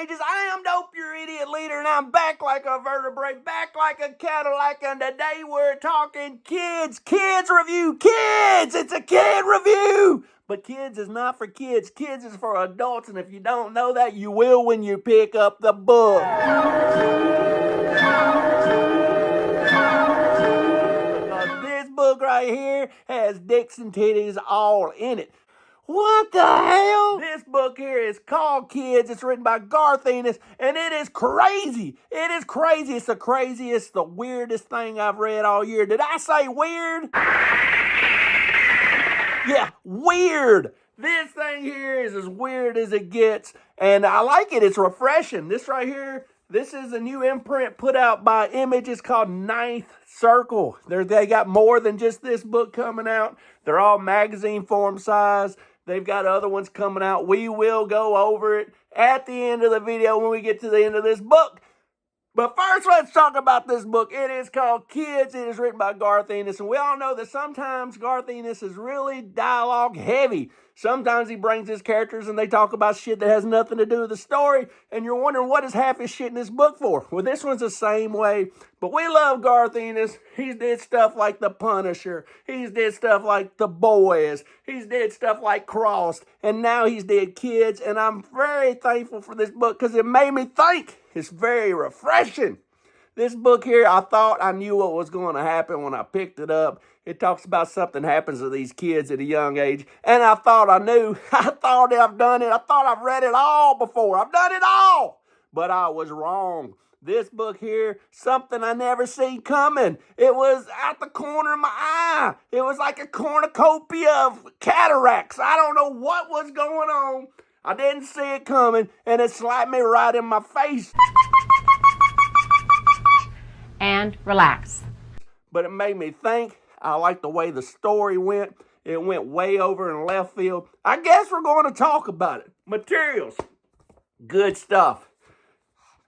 Ages. I am Dope, your idiot leader, and I'm back like a vertebrae, back like a Cadillac, and today we're talking kids. Kids review. Kids! It's a kid review! But kids is not for kids. Kids is for adults, and if you don't know that, you will when you pick up the book. This book right here has dicks and titties all in it. What the hell? This book here is called Kids. It's written by Garth Ennis, and it is crazy. It is crazy. It's the craziest, the weirdest thing I've read all year. Did I say weird? Yeah, weird. This thing here is as weird as it gets, and I like it. It's refreshing. This right here, this is a new imprint put out by Image. It's called Ninth Circle. They got more than just this book coming out. They're all magazine form size. They've got other ones coming out. We will go over it at the end of the video when we get to the end of this book. But first, let's talk about this book. It is called Kids. It is written by Garth Ennis. And we all know that sometimes Garth Ennis is really dialogue heavy. Sometimes he brings his characters and they talk about shit that has nothing to do with the story. And you're wondering, what is half his shit in this book for? Well, this one's the same way. But we love Garth Ennis. He's did stuff like The Punisher. He's did stuff like The Boys. He's did stuff like Crossed. And now he's did Kids. And I'm very thankful for this book because it made me think. It's very refreshing. This book here, I thought I knew what was going to happen when I picked it up. It talks about something happens to these kids at a young age. And I thought I knew. I thought I've done it. I thought I've read it all before. I've done it all. But I was wrong. This book here, something I never seen coming. It was out the corner of my eye. It was like a cornucopia of cataracts. I don't know what was going on. I didn't see it coming, and it slapped me right in my face. And relax. But it made me think. I like the way the story went. It went way over in left field. I guess we're going to talk about it. Materials. Good stuff.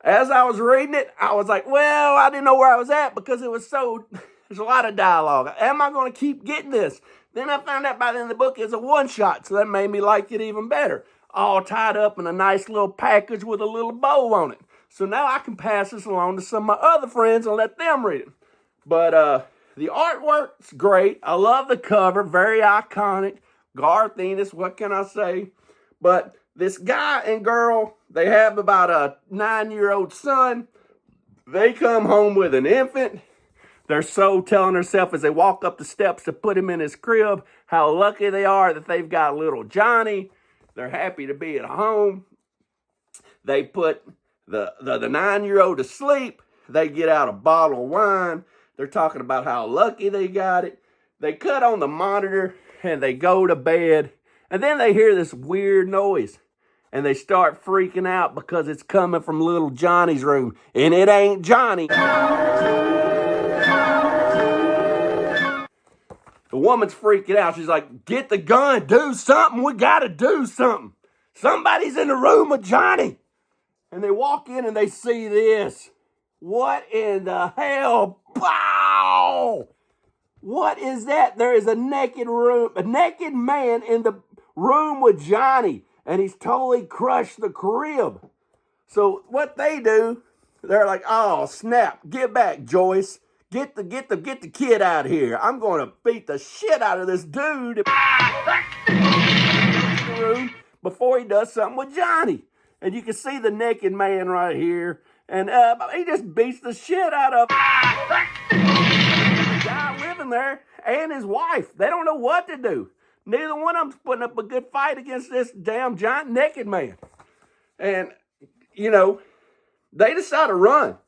As I was reading it, I was like, well, I didn't know where I was at because it was there's a lot of dialogue. Am I going to keep getting this? Then I found out by the end of the book it's a one-shot, so that made me like it even better. All tied up in a nice little package with a little bow on it. So now I can pass this along to some of my other friends and let them read it. But the artwork's great. I love the cover. Very iconic. Garth Ennis, what can I say? But this guy and girl, they have about a 9-year-old son. They come home with an infant. They're so telling herself as they walk up the steps to put him in his crib how lucky they are that they've got little Johnny. They're happy to be at home. They put the 9-year-old to sleep. They get out a bottle of wine. They're talking about how lucky they got it. They cut on the monitor and they go to bed. And then they hear this weird noise. And they start freaking out because it's coming from little Johnny's room. And it ain't Johnny. The woman's freaking out. She's like, get the gun, do something. We got to do something. Somebody's in the room with Johnny. And they walk in and they see this. What in the hell? Pow! What is that? There is a naked man in the room with Johnny. And he's totally crushed the crib. So what they do, they're like, oh, snap. Get back, Joyce. Get the kid out of here. I'm going to beat the shit out of this dude before he does something with Johnny. And you can see the naked man right here. And he just beats the shit out of the guy living there and his wife. They don't know what to do. Neither one of them's putting up a good fight against this damn giant naked man. And, they decide to run.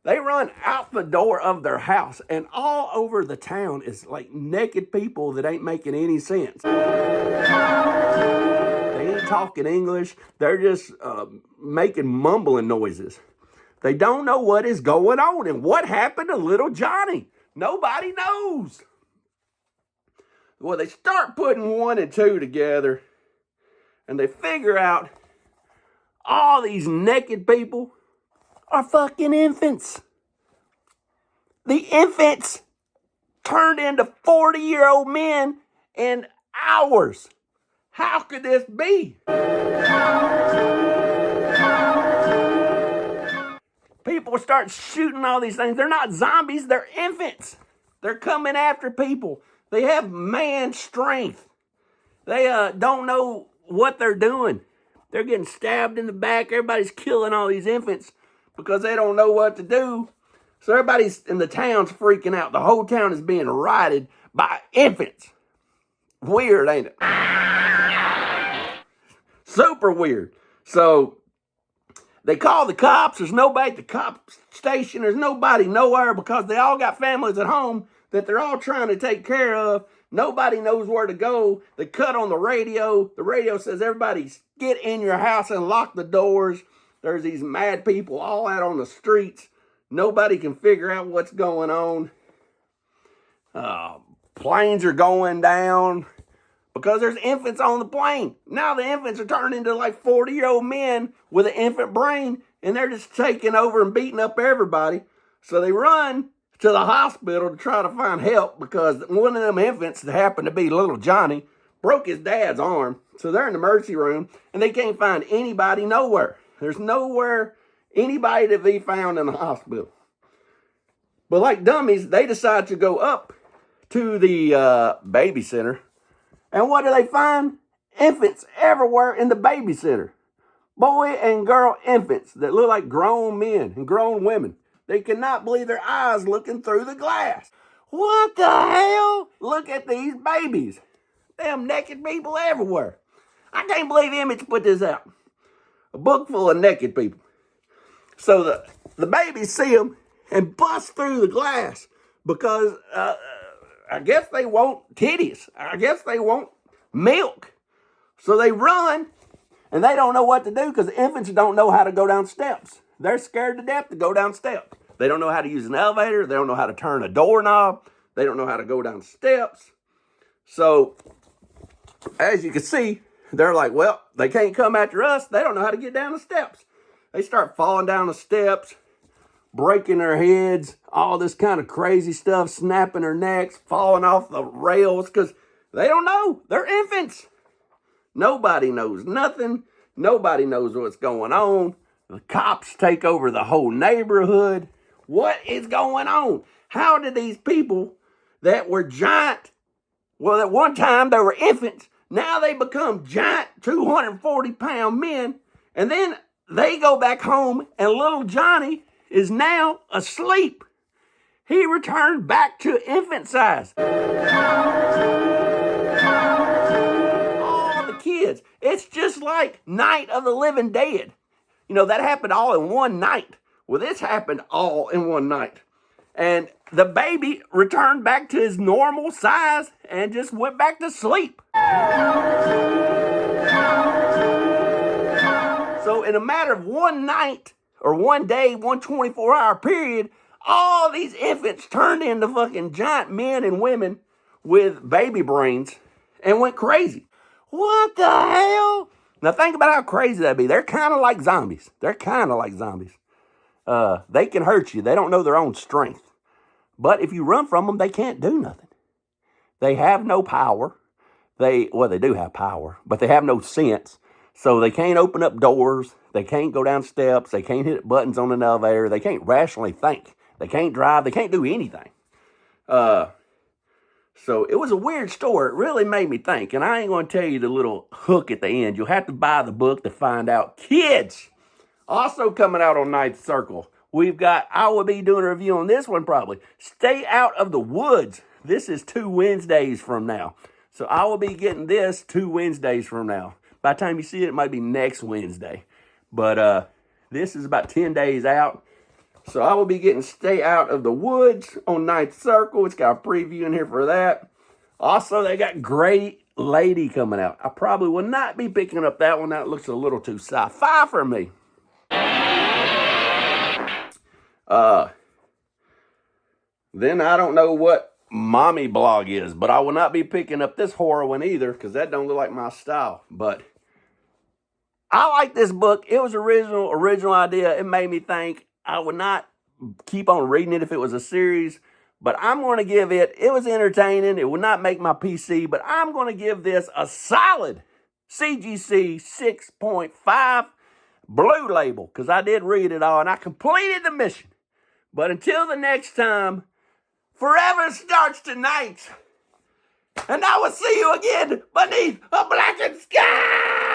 They run out the door of their house, and all over the town is like naked people that ain't making any sense. They ain't talking English. They're just making mumbling noises. They don't know what is going on and what happened to little Johnny. Nobody knows. Well, they start putting 1 and 2 together, and they figure out all these naked people are fucking infants. The infants turned into 40-year-old men in hours. How could this be? people start shooting all these things. They're not zombies, they're infants. They're coming after people. They have man strength. They don't know what they're doing. They're getting stabbed in the back. Everybody's killing all these infants because they don't know what to do. So everybody's in the town's freaking out. The whole town is being rioted by infants. Weird, ain't it? Super weird. So they call the cops. There's nobody at the cop station. There's nobody nowhere because they all got families at home that they're all trying to take care of. Nobody knows where to go. They cut on the radio. The radio says, everybody get in your house and lock the doors. There's these mad people all out on the streets. Nobody can figure out what's going on. Planes are going down because there's infants on the plane. Now the infants are turning into like 40-year-old men with an infant brain, and they're just taking over and beating up everybody. So they run to the hospital to try to find help because one of them infants that happened to be little Johnny broke his dad's arm. So they're in the emergency room, and they can't find anybody nowhere. There's nowhere anybody to be found in the hospital. But like dummies, they decide to go up to the baby center. And what do they find? Infants everywhere in the baby center. Boy and girl infants that look like grown men and grown women. They cannot believe their eyes looking through the glass. What the hell? Look at these babies. Damn naked people everywhere. I can't believe Image put this out. A book full of naked people. So the babies see them and bust through the glass because I guess they want titties. I guess they want milk. So they run and they don't know what to do because infants don't know how to go down steps. They're scared to death to go down steps. They don't know how to use an elevator. They don't know how to turn a doorknob. They don't know how to go down steps. So as you can see, they're like, well, they can't come after us. They don't know how to get down the steps. They start falling down the steps, breaking their heads, all this kind of crazy stuff, snapping their necks, falling off the rails because they don't know. They're infants. Nobody knows nothing. Nobody knows what's going on. The cops take over the whole neighborhood. What is going on? How did these people that were giant, well, at one time they were infants, now they become giant 240-pound men, and then they go back home and little Johnny is now asleep. He returned back to infant size. All the kids. It's just like Night of the Living Dead. You know, that happened all in one night. Well, this happened all in one night. And the baby returned back to his normal size and just went back to sleep. So in a matter of one night, or one day, one 24-hour period, all these infants turned into fucking giant men and women with baby brains and went crazy. What the hell? Now think about how crazy that'd be. They're kind of like zombies. They can hurt you. They don't know their own strength. But if you run from them, they can't do nothing. They have no power. They do have power, but they have no sense. So they can't open up doors. They can't go down steps. They can't hit buttons on an elevator. They can't rationally think. They can't drive. They can't do anything. So it was a weird story. It really made me think. And I ain't going to tell you the little hook at the end. You'll have to buy the book to find out. Kids, also coming out on Ninth Circle. I will be doing a review on this one probably. Stay Out of the Woods. This is 2 Wednesdays from now. So I will be getting this 2 Wednesdays from now. By the time you see it, it might be next Wednesday. But this is about 10 days out. So I will be getting Stay Out of the Woods on Ninth Circle. It's got a preview in here for that. Also, they got Great Lady coming out. I probably will not be picking up that one. That looks a little too sci-fi for me. Then I don't know what Mommy Blog is, but I will not be picking up this horror one either because that don't look like my style. But I like this book. It was original idea. It made me think. I would not keep on reading it if it was a series, but I'm going to give it was entertaining. It would not make my PC, but I'm going to give this a solid CGC 6.5. Blue Label, because I did read it all and I completed the mission. But until the next time, forever starts tonight. And I will see you again beneath a blackened sky!